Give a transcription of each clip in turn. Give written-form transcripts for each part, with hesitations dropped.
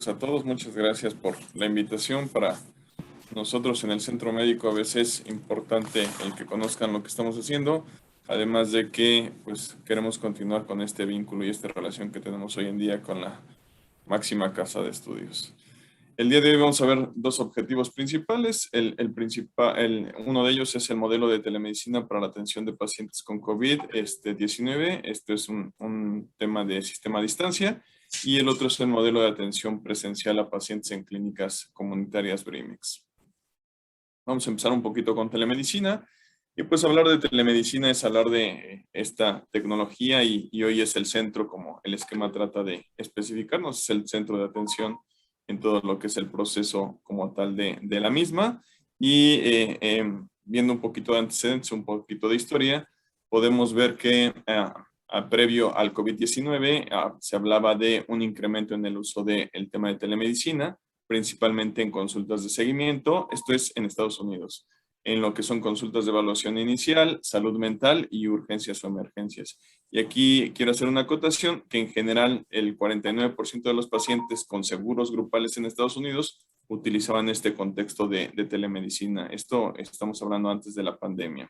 A todos, muchas gracias por la invitación. Para nosotros en el Centro Médico a veces es importante el que conozcan lo que estamos haciendo, además de que pues queremos continuar con este vínculo y esta relación que tenemos hoy en día con la máxima casa de estudios. El día de hoy vamos a ver dos objetivos principales. Uno de ellos es el modelo de telemedicina para la atención de pacientes con COVID-19. Esto es un tema de sistema a distancia. Y el otro es el modelo de atención presencial a pacientes en clínicas comunitarias Brimex. Vamos a empezar un poquito con telemedicina. Y pues hablar de telemedicina es hablar de esta tecnología y hoy es el centro, como el esquema trata de especificarnos, es el centro de atención en todo lo que es el proceso como tal de la misma. Y viendo un poquito de antecedentes, un poquito de historia, podemos ver que previo al COVID-19 se hablaba de un incremento en el uso del tema de telemedicina, principalmente en consultas de seguimiento. Esto es en Estados Unidos, en lo que son consultas de evaluación inicial, salud mental y urgencias o emergencias. Y aquí quiero hacer una acotación que en general el 49% de los pacientes con seguros grupales en Estados Unidos utilizaban este contexto de telemedicina. Esto estamos hablando antes de la pandemia.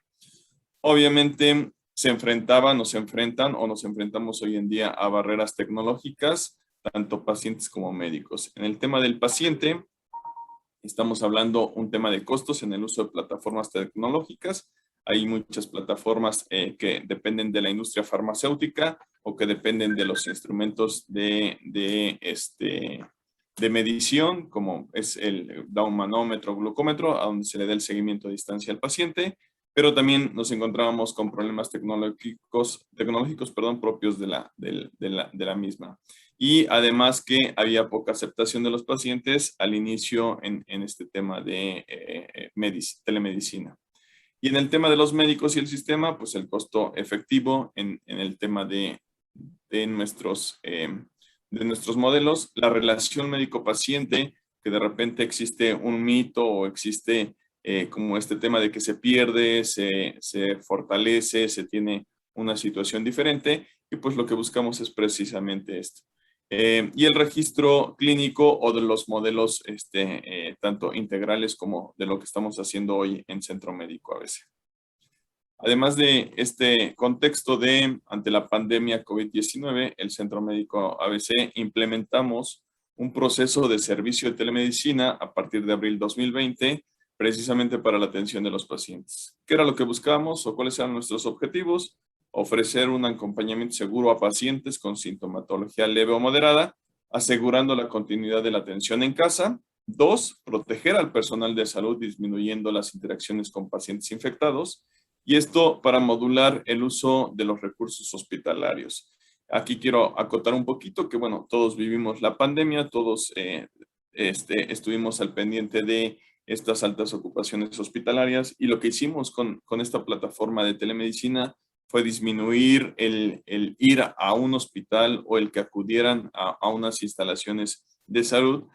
Obviamente se enfrentaban o se enfrentan o nos enfrentamos hoy en día a barreras tecnológicas, tanto pacientes como médicos. En el tema del paciente, estamos hablando un tema de costos en el uso de plataformas tecnológicas. Hay muchas plataformas que dependen de la industria farmacéutica o que dependen de los instrumentos de medición, como es da un manómetro o glucómetro, a donde se le da el seguimiento a distancia al paciente, pero también nos encontrábamos con problemas tecnológicos propios de la misma. Y además que había poca aceptación de los pacientes al inicio en este tema de telemedicina. Y en el tema de los médicos y el sistema, pues el costo efectivo en el tema de nuestros modelos, la relación médico-paciente, que de repente existe un mito o existe como este tema de que se pierde, se fortalece, se tiene una situación diferente, y pues lo que buscamos es precisamente esto. Y el registro clínico o de los modelos tanto integrales como de lo que estamos haciendo hoy en Centro Médico ABC. Además de este contexto ante la pandemia COVID-19, el Centro Médico ABC implementamos un proceso de servicio de telemedicina a partir de abril 2020, precisamente para la atención de los pacientes. ¿Qué era lo que buscábamos o cuáles eran nuestros objetivos? Ofrecer un acompañamiento seguro a pacientes con sintomatología leve o moderada, asegurando la continuidad de la atención en casa. 2, proteger al personal de salud disminuyendo las interacciones con pacientes infectados. Y esto para modular el uso de los recursos hospitalarios. Aquí quiero acotar un poquito que, bueno, todos vivimos la pandemia, todos estuvimos al pendiente de estas altas ocupaciones hospitalarias, y lo que hicimos con esta plataforma de telemedicina fue disminuir el ir a un hospital o el que acudieran a unas instalaciones de salud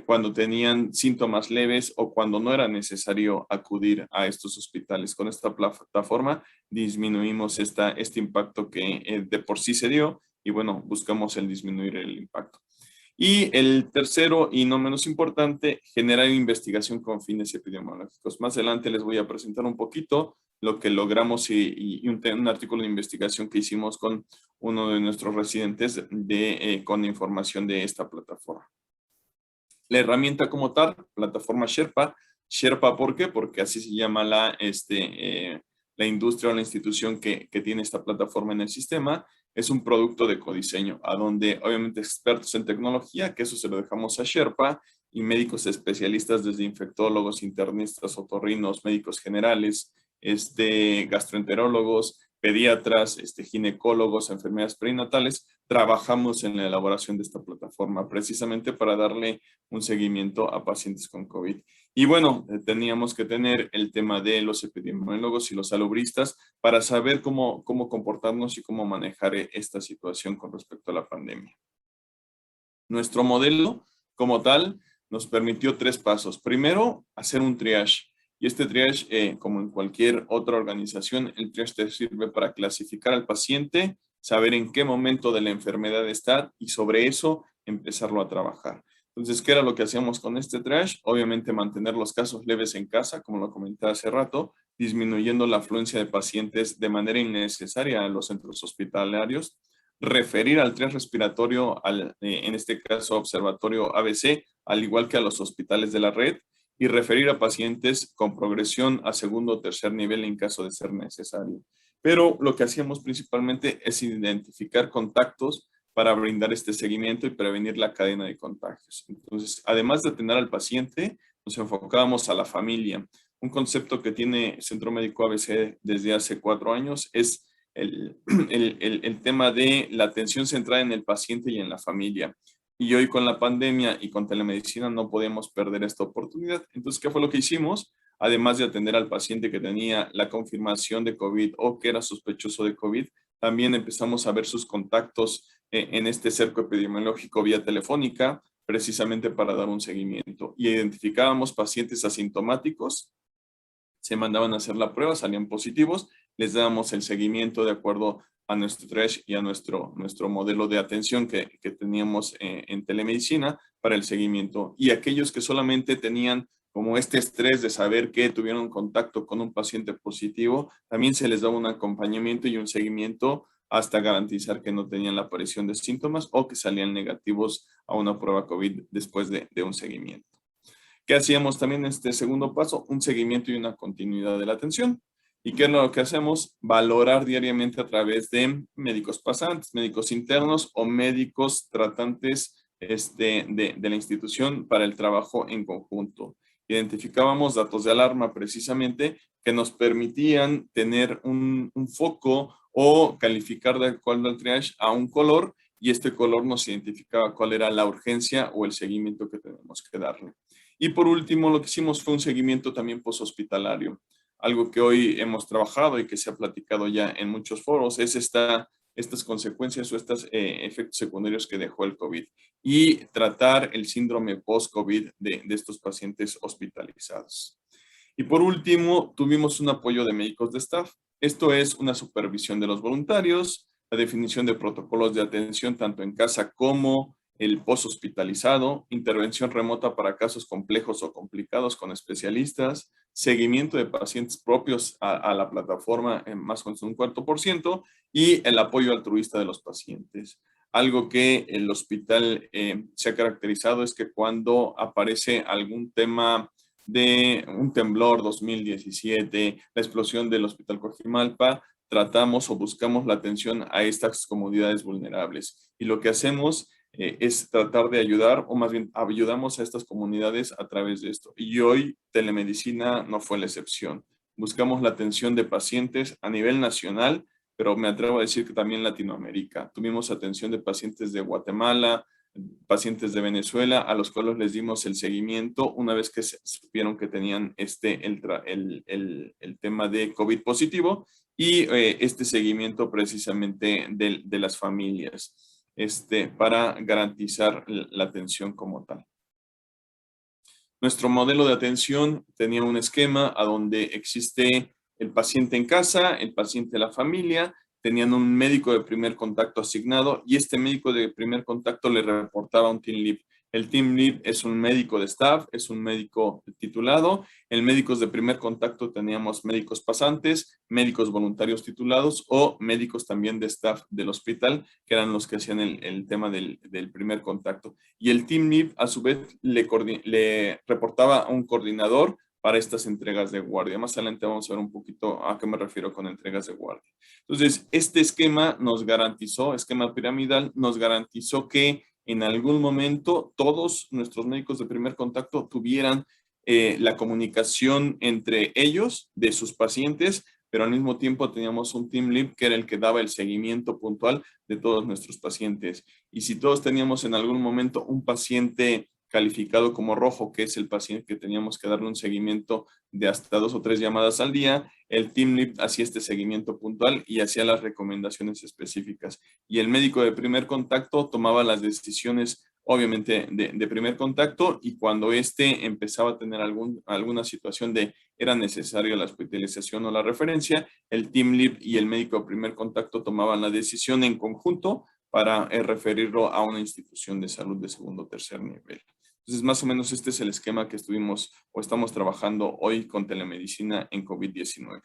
cuando tenían síntomas leves o cuando no era necesario acudir a estos hospitales. Con esta plataforma disminuimos este impacto que de por sí se dio, y bueno, buscamos el disminuir el impacto. Y el tercero y no menos importante, generar investigación con fines epidemiológicos. Más adelante les voy a presentar un poquito lo que logramos y un artículo de investigación que hicimos con uno de nuestros residentes con información de esta plataforma. La herramienta como tal, plataforma Sherpa. Sherpa, ¿por qué? Porque así se llama la industria o la institución que tiene esta plataforma en el sistema. Es un producto de codiseño, a donde obviamente expertos en tecnología, que eso se lo dejamos a Sherpa, y médicos especialistas desde infectólogos, internistas, otorrinos, médicos generales, gastroenterólogos, pediatras, ginecólogos, enfermeras perinatales, trabajamos en la elaboración de esta plataforma precisamente para darle un seguimiento a pacientes con COVID. Y bueno, teníamos que tener el tema de los epidemiólogos y los salubristas para saber cómo comportarnos y cómo manejar esta situación con respecto a la pandemia. Nuestro modelo como tal nos permitió 3 pasos. Primero, hacer un triage. Y este triage, como en cualquier otra organización, el triage te sirve para clasificar al paciente, saber en qué momento de la enfermedad está y sobre eso empezarlo a trabajar. Entonces, ¿qué era lo que hacíamos con este triage? Obviamente mantener los casos leves en casa, como lo comenté hace rato, disminuyendo la afluencia de pacientes de manera innecesaria a los centros hospitalarios, referir al triage respiratorio, en este caso observatorio ABC, al igual que a los hospitales de la red, y referir a pacientes con progresión a segundo o tercer nivel en caso de ser necesario. Pero lo que hacíamos principalmente es identificar contactos para brindar este seguimiento y prevenir la cadena de contagios. Entonces, además de atender al paciente, nos enfocábamos a la familia. Un concepto que tiene Centro Médico ABC desde hace 4 años es el tema de la atención centrada en el paciente y en la familia. Y hoy con la pandemia y con telemedicina no podemos perder esta oportunidad. Entonces, ¿qué fue lo que hicimos? Además de atender al paciente que tenía la confirmación de COVID o que era sospechoso de COVID, también empezamos a ver sus contactos en este cerco epidemiológico vía telefónica, precisamente para dar un seguimiento. Y identificábamos pacientes asintomáticos, se mandaban a hacer la prueba, salían positivos, les dábamos el seguimiento de acuerdo a nuestro triage y a nuestro modelo de atención que teníamos en telemedicina para el seguimiento. Y aquellos que solamente tenían como este estrés de saber que tuvieron contacto con un paciente positivo, también se les daba un acompañamiento y un seguimiento hasta garantizar que no tenían la aparición de síntomas o que salían negativos a una prueba COVID después de un seguimiento. ¿Qué hacíamos también en este segundo paso? Un seguimiento y una continuidad de la atención. ¿Y qué es lo que hacemos? Valorar diariamente a través de médicos pasantes, médicos internos o médicos tratantes de la institución para el trabajo en conjunto. Identificábamos datos de alarma precisamente que nos permitían tener un foco o calificar de acuerdo al triage a un color y este color nos identificaba cuál era la urgencia o el seguimiento que tenemos que darle. Y por último, lo que hicimos fue un seguimiento también poshospitalario. Algo que hoy hemos trabajado y que se ha platicado ya en muchos foros es estas consecuencias o estos efectos secundarios que dejó el COVID y tratar el síndrome post-COVID de estos pacientes hospitalizados. Y por último, tuvimos un apoyo de médicos de staff. Esto es una supervisión de los voluntarios, la definición de protocolos de atención tanto en casa como el post-hospitalizado, intervención remota para casos complejos o complicados con especialistas, seguimiento de pacientes propios a la plataforma en más o menos un 4% y el apoyo altruista de los pacientes. Algo que el hospital se ha caracterizado es que cuando aparece algún tema de un temblor 2017, la explosión del Hospital Coajimalpa, tratamos o buscamos la atención a estas comunidades vulnerables. Y lo que hacemos es tratar de ayudar, o más bien ayudamos a estas comunidades a través de esto. Y hoy telemedicina no fue la excepción. Buscamos la atención de pacientes a nivel nacional, pero me atrevo a decir que también Latinoamérica. Tuvimos atención de pacientes de Guatemala, pacientes de Venezuela, a los cuales les dimos el seguimiento una vez que supieron que tenían el tema de COVID positivo y este seguimiento precisamente de las familias para garantizar la atención como tal. Nuestro modelo de atención tenía un esquema a donde existe el paciente en casa, el paciente de la familia, tenían un médico de primer contacto asignado y este médico de primer contacto le reportaba un team lead. El team lead es un médico de staff, es un médico titulado. En médicos de primer contacto teníamos médicos pasantes, médicos voluntarios titulados o médicos también de staff del hospital, que eran los que hacían el tema del primer contacto. Y el team lead a su vez le reportaba a un coordinador para estas entregas de guardia. Más adelante vamos a ver un poquito a qué me refiero con entregas de guardia. Entonces, este esquema nos garantizó, esquema piramidal, nos garantizó que en algún momento todos nuestros médicos de primer contacto tuvieran la comunicación entre ellos, de sus pacientes, pero al mismo tiempo teníamos un team lead que era el que daba el seguimiento puntual de todos nuestros pacientes. Y si todos teníamos en algún momento un paciente calificado como rojo, que es el paciente que teníamos que darle un seguimiento de hasta 2 o 3 llamadas al día, el team lead hacía este seguimiento puntual y hacía las recomendaciones específicas. Y el médico de primer contacto tomaba las decisiones, obviamente, de primer contacto y cuando empezaba a tener alguna situación de era necesaria la hospitalización o la referencia, el team lead y el médico de primer contacto tomaban la decisión en conjunto para referirlo a una institución de salud de segundo o tercer nivel. Entonces, más o menos este es el esquema que estuvimos o estamos trabajando hoy con telemedicina en COVID-19.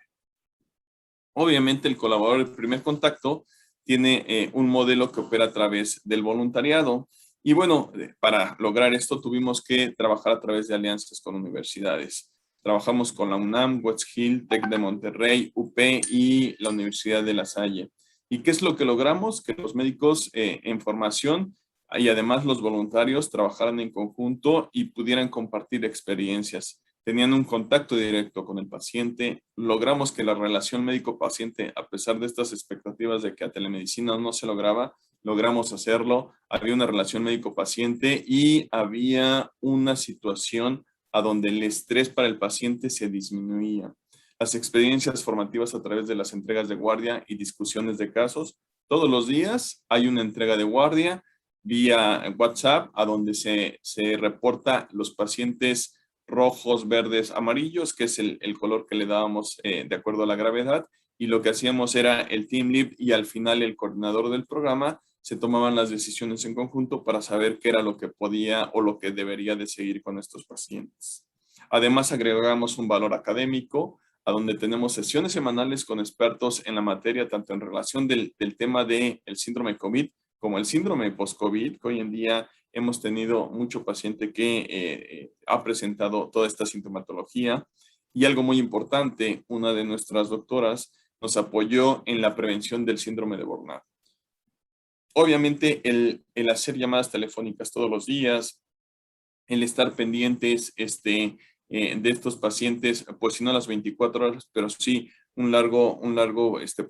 Obviamente, el colaborador de primer contacto tiene un modelo que opera a través del voluntariado. Y bueno, para lograr esto tuvimos que trabajar a través de alianzas con universidades. Trabajamos con la UNAM, West Hill, TEC de Monterrey, UP y la Universidad de La Salle. ¿Y qué es lo que logramos? Que los médicos en formación y además los voluntarios trabajaran en conjunto y pudieran compartir experiencias. Tenían un contacto directo con el paciente. Logramos que la relación médico-paciente, a pesar de estas expectativas de que a telemedicina no se lograba, logramos hacerlo. Había una relación médico-paciente y había una situación a donde el estrés para el paciente se disminuía. Las experiencias formativas a través de las entregas de guardia y discusiones de casos. Todos los días hay una entrega de guardia vía WhatsApp a donde se reporta los pacientes rojos, verdes, amarillos, que es el color que le dábamos de acuerdo a la gravedad. Y lo que hacíamos era el team lead y al final el coordinador del programa se tomaban las decisiones en conjunto para saber qué era lo que podía o lo que debería de seguir con estos pacientes. Además, agregamos un valor académico a donde tenemos sesiones semanales con expertos en la materia, tanto en relación del tema del síndrome COVID como el síndrome post-COVID, que hoy en día hemos tenido mucho paciente que ha presentado toda esta sintomatología. Y algo muy importante, una de nuestras doctoras nos apoyó en la prevención del síndrome de burnout. Obviamente, el hacer llamadas telefónicas todos los días, el estar pendientes de estos pacientes, pues si no las 24 horas, pero sí un largo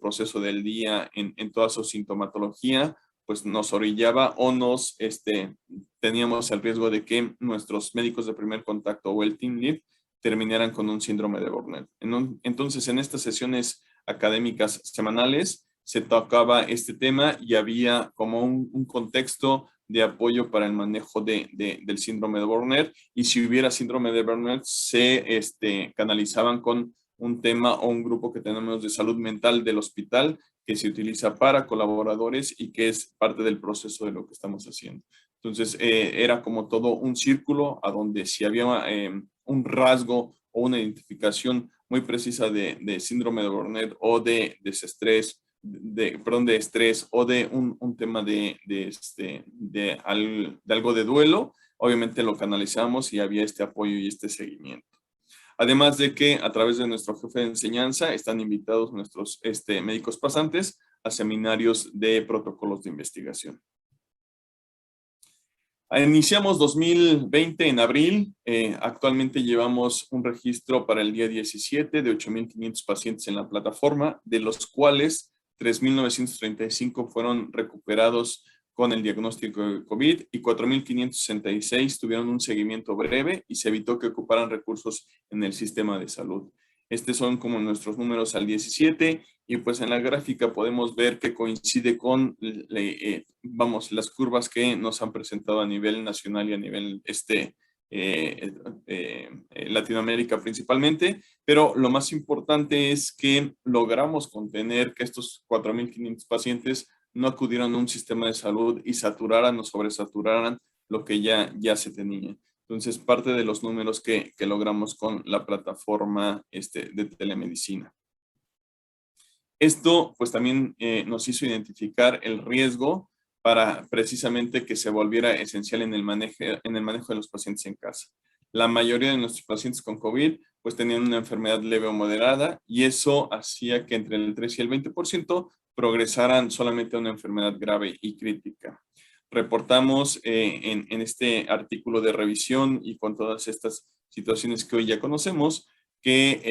proceso del día en toda su sintomatología, pues nos orillaba o teníamos el riesgo de que nuestros médicos de primer contacto o el team lead terminaran con un síndrome de burnout. Entonces, en estas sesiones académicas semanales se tocaba este tema y había como un contexto de apoyo para el manejo del síndrome de burnout, y si hubiera síndrome de burnout se canalizaban con un tema o un grupo que tenemos de salud mental del hospital que se utiliza para colaboradores y que es parte del proceso de lo que estamos haciendo. Entonces, era como todo un círculo a donde si había un rasgo o una identificación muy precisa de síndrome de burnout o de desestrés, de estrés o de un tema de algo de duelo, obviamente lo canalizamos y había este apoyo y este seguimiento. Además de que a través de nuestro jefe de enseñanza están invitados nuestros médicos pasantes a seminarios de protocolos de investigación. Iniciamos 2020 en abril. Actualmente llevamos un registro para el día 17 de 8,500 pacientes en la plataforma, de los cuales 3,935 fueron recuperados con el diagnóstico de COVID y 4,566 tuvieron un seguimiento breve y se evitó que ocuparan recursos en el sistema de salud. Estos son como nuestros números al 17 y pues en la gráfica podemos ver que coincide con, las curvas que nos han presentado a nivel nacional y a nivel Latinoamérica principalmente, pero lo más importante es que logramos contener que estos 4,500 pacientes no acudieron a un sistema de salud y saturaran o sobresaturaran lo que ya se tenía. Entonces, parte de los números que logramos con la plataforma de telemedicina. Esto, pues también nos hizo identificar el riesgo para precisamente que se volviera esencial en el manejo de los pacientes en casa. La mayoría de nuestros pacientes con COVID, pues tenían una enfermedad leve o moderada y eso hacía que entre el 3 y el 20% progresaran solamente a una enfermedad grave y crítica. Reportamos en este artículo de revisión y con todas estas situaciones que hoy ya conocemos, que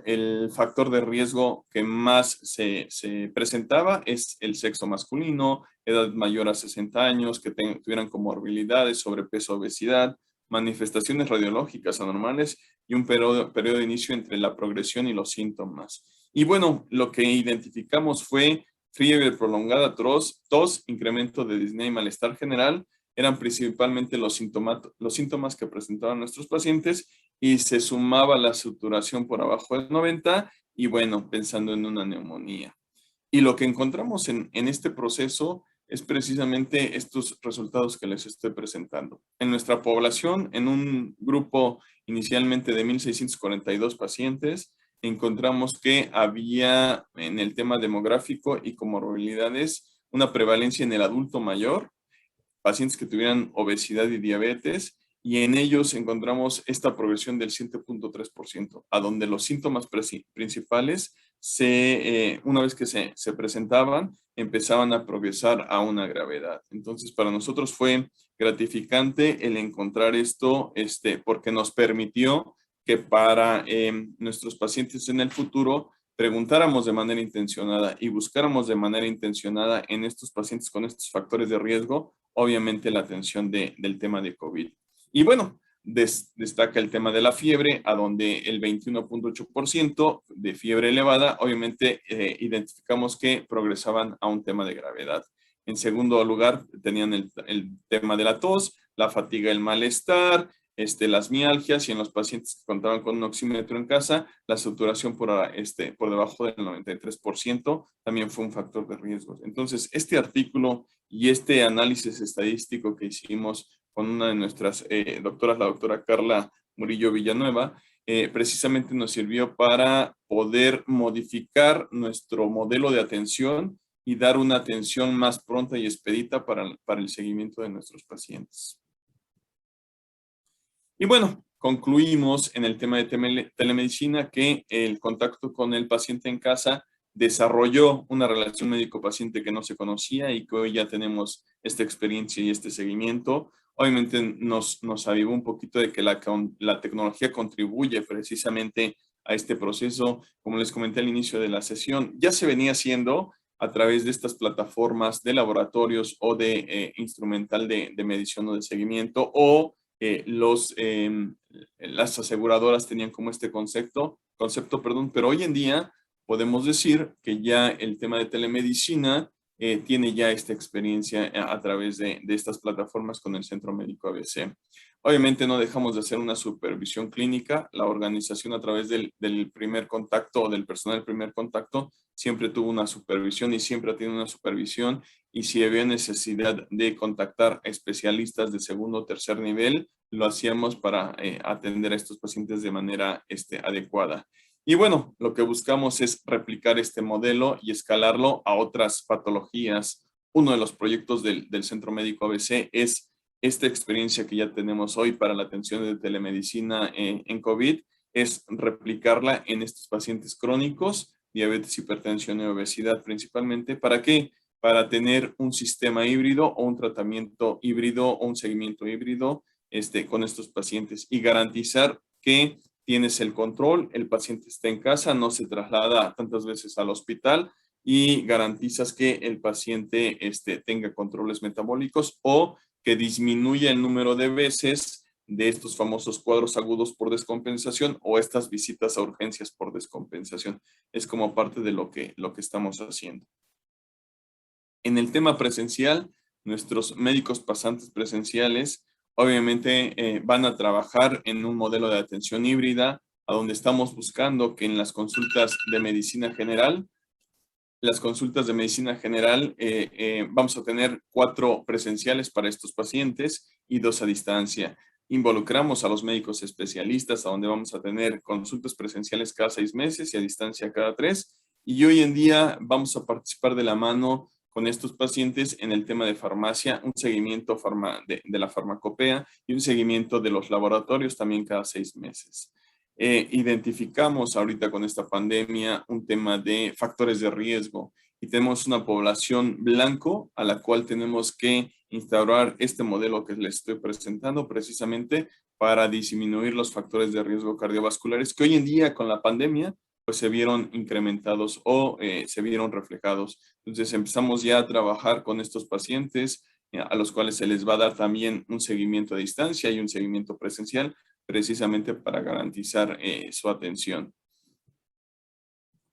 el factor de riesgo que más se presentaba es el sexo masculino, edad mayor a 60 años, que tuvieran comorbilidades, sobrepeso, obesidad, manifestaciones radiológicas anormales y un periodo de inicio entre la progresión y los síntomas. Y bueno, lo que identificamos fue fiebre prolongada, tos, incremento de disnea y malestar general. Eran principalmente los síntomas que presentaban nuestros pacientes y se sumaba la saturación por abajo de 90 y bueno, pensando en una neumonía. Y lo que encontramos en este proceso es precisamente estos resultados que les estoy presentando. En nuestra población, en un grupo inicialmente de 1,642 pacientes, encontramos que había en el tema demográfico y comorbilidades una prevalencia en el adulto mayor, pacientes que tuvieran obesidad y diabetes, y en ellos encontramos esta progresión del 7.3%, a donde los síntomas principales, una vez que se presentaban, empezaban a progresar a una gravedad. Entonces, para nosotros fue gratificante el encontrar esto, porque nos permitió que para nuestros pacientes en el futuro preguntáramos de manera intencionada y buscáramos de manera intencionada en estos pacientes con estos factores de riesgo, obviamente la atención del tema de COVID. Y bueno, destaca el tema de la fiebre, a donde el 21.8% de fiebre elevada, obviamente identificamos que progresaban a un tema de gravedad. En segundo lugar, tenían el tema de la tos, la fatiga, el malestar, las mialgias, y en los pacientes que contaban con un oxímetro en casa, la saturación por debajo del 93% también fue un factor de riesgo. Entonces, este artículo y este análisis estadístico que hicimos con una de nuestras doctoras, la doctora Carla Murillo Villanueva, precisamente nos sirvió para poder modificar nuestro modelo de atención y dar una atención más pronta y expedita para el seguimiento de nuestros pacientes. Y bueno, concluimos en el tema de telemedicina que el contacto con el paciente en casa desarrolló una relación médico-paciente que no se conocía y que hoy ya tenemos esta experiencia y este seguimiento. Obviamente nos avivó un poquito de que la tecnología contribuye precisamente a este proceso. Como les comenté al inicio de la sesión, ya se venía haciendo a través de estas plataformas de laboratorios o de instrumental de medición o de seguimiento, o las aseguradoras tenían como este concepto, pero hoy en día podemos decir que ya el tema de telemedicina tiene ya esta experiencia a través de estas plataformas con el Centro Médico ABC. Obviamente no dejamos de hacer una supervisión clínica. La organización, a través del primer contacto o del personal del primer contacto, siempre tuvo una supervisión y siempre ha tenido una supervisión, y si había necesidad de contactar a especialistas de segundo o tercer nivel, lo hacíamos para atender a estos pacientes de manera adecuada. Y bueno, lo que buscamos es replicar este modelo y escalarlo a otras patologías. Uno de los proyectos del Centro Médico ABC es esta experiencia que ya tenemos hoy para la atención de telemedicina en COVID, es replicarla en estos pacientes crónicos, diabetes, hipertensión y obesidad principalmente. ¿Para qué? Para tener un sistema híbrido o un tratamiento híbrido o un seguimiento híbrido con estos pacientes y garantizar que tienes el control, el paciente está en casa, no se traslada tantas veces al hospital, y garantizas que el paciente tenga controles metabólicos o que disminuya el número de veces de estos famosos cuadros agudos por descompensación o estas visitas a urgencias por descompensación. Es como parte de lo que estamos haciendo. En el tema presencial, nuestros médicos pasantes presenciales obviamente van a trabajar en un modelo de atención híbrida, a donde estamos buscando que en las consultas de medicina general, vamos a tener 4 presenciales para estos pacientes y 2 a distancia. Involucramos a los médicos especialistas, a donde vamos a tener consultas presenciales cada 6 meses y a distancia cada 3. Y hoy en día vamos a participar de la mano con estos pacientes en el tema de farmacia, un seguimiento de la farmacopea y un seguimiento de los laboratorios también cada 6 meses. Identificamos ahorita con esta pandemia un tema de factores de riesgo y tenemos una población blanco a la cual tenemos que instaurar este modelo que les estoy presentando precisamente para disminuir los factores de riesgo cardiovasculares que hoy en día con la pandemia pues se vieron incrementados o se vieron reflejados. Entonces empezamos ya a trabajar con estos pacientes a los cuales se les va a dar también un seguimiento a distancia y un seguimiento presencial, precisamente para garantizar su atención.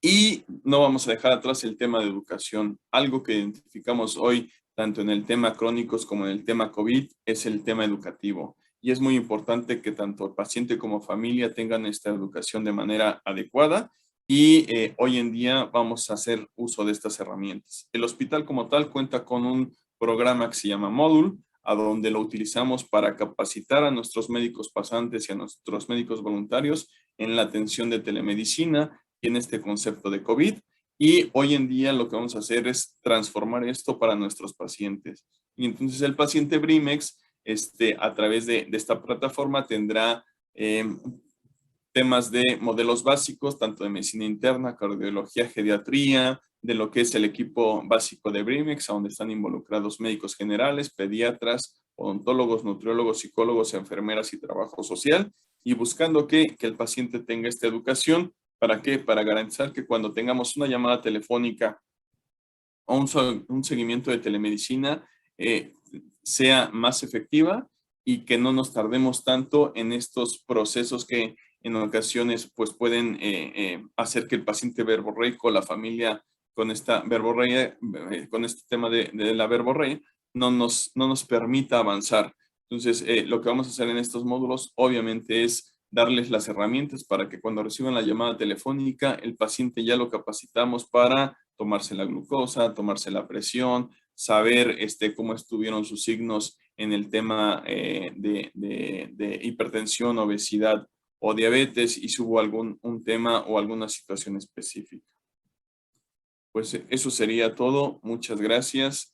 Y no vamos a dejar atrás el tema de educación. Algo que identificamos hoy, tanto en el tema crónicos como en el tema COVID, es el tema educativo. Y es muy importante que tanto el paciente como familia tengan esta educación de manera adecuada, y hoy en día vamos a hacer uso de estas herramientas. El hospital como tal cuenta con un programa que se llama Módul, a donde lo utilizamos para capacitar a nuestros médicos pasantes y a nuestros médicos voluntarios en la atención de telemedicina y en este concepto de COVID. Y hoy en día lo que vamos a hacer es transformar esto para nuestros pacientes. Y entonces el paciente Brimex, a través de esta plataforma, tendrá temas de modelos básicos, tanto de medicina interna, cardiología, geriatría, de lo que es el equipo básico de Brimex, a donde están involucrados médicos generales, pediatras, odontólogos, nutriólogos, psicólogos, enfermeras y trabajo social, y buscando que el paciente tenga esta educación. ¿Para qué? Para garantizar que cuando tengamos una llamada telefónica o un seguimiento de telemedicina, sea más efectiva y que no nos tardemos tanto en estos procesos que en ocasiones pues pueden hacer que el paciente verborreico, la familia con esta verborrea, con este tema de la verborrea, no nos permita avanzar. Entonces, lo que vamos a hacer en estos módulos obviamente es darles las herramientas para que cuando reciban la llamada telefónica, el paciente ya lo capacitamos para tomarse la glucosa, tomarse la presión, saber cómo estuvieron sus signos en el tema de hipertensión, obesidad o diabetes y si hubo algún un tema o alguna situación específica. Pues eso sería todo. Muchas gracias.